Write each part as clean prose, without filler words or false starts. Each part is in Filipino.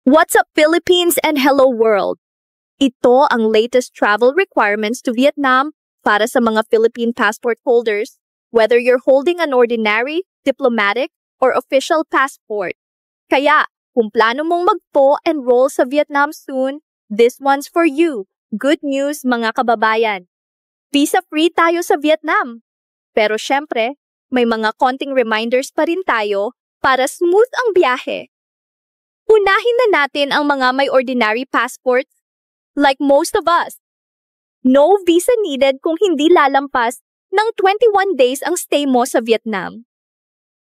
What's up, Philippines and hello world? Ito ang latest travel requirements to Vietnam para sa mga Philippine passport holders, whether you're holding an ordinary, diplomatic, or official passport. Kaya, kung plano mong magpo-enroll sa Vietnam soon, this one's for you. Good news, mga kababayan. Visa-free tayo sa Vietnam. Pero syempre, may mga konting reminders pa rin tayo para smooth ang biyahe. Unahin na natin ang mga may ordinary passports, like most of us. No visa needed kung hindi lalampas ng 21 days ang stay mo sa Vietnam.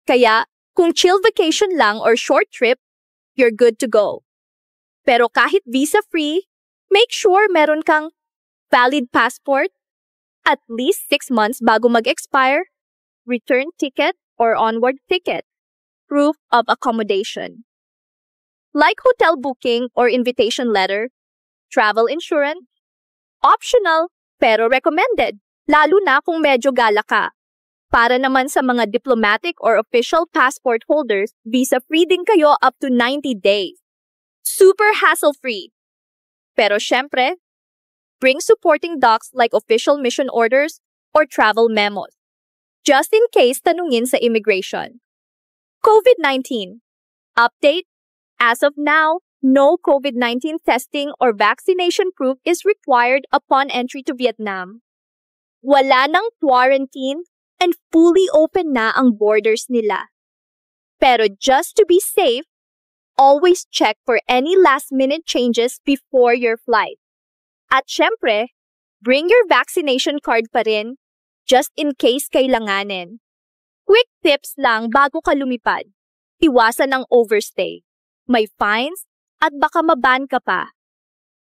Kaya, kung chill vacation lang or short trip, you're good to go. Pero kahit visa-free, make sure meron kang valid passport, at least 6 months bago mag-expire, return ticket or onward ticket, proof of accommodation. Like hotel booking or invitation letter, travel insurance, optional pero recommended, lalo na kung medyo gala ka. Para naman sa mga diplomatic or official passport holders, visa-free din kayo up to 90 days. Super hassle-free. Pero syempre, bring supporting docs like official mission orders or travel memos, just in case tanungin sa immigration. COVID-19. Update. As of now, no COVID-19 testing or vaccination proof is required upon entry to Vietnam. Wala nang quarantine and fully open na ang borders nila. Pero just to be safe, always check for any last-minute changes before your flight. At syempre, bring your vaccination card pa rin, just in case kailanganin. Quick tips lang bago ka lumipad. Iwasan ang overstay. May fines at baka maban ka pa.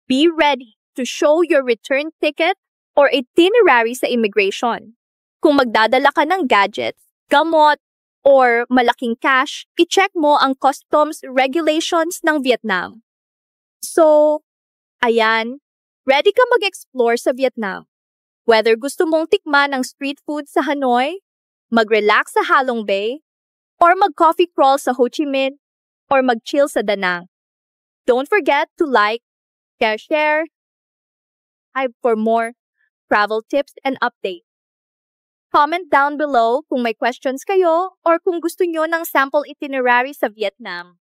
Be ready to show your return ticket or itinerary sa immigration. Kung magdadala ka ng gadgets, gamot, or malaking cash, i-check mo ang customs regulations ng Vietnam. So, ayan, ready ka mag-explore sa Vietnam. Whether gusto mong tikman ang street food sa Hanoi, mag-relax sa Ha Long Bay, or mag-coffee crawl sa Ho Chi Minh, or mag-chill sa Da Nang. Don't forget to like, share, for more travel tips and updates. Comment down below kung may questions kayo or kung gusto nyo ng sample itinerary sa Vietnam.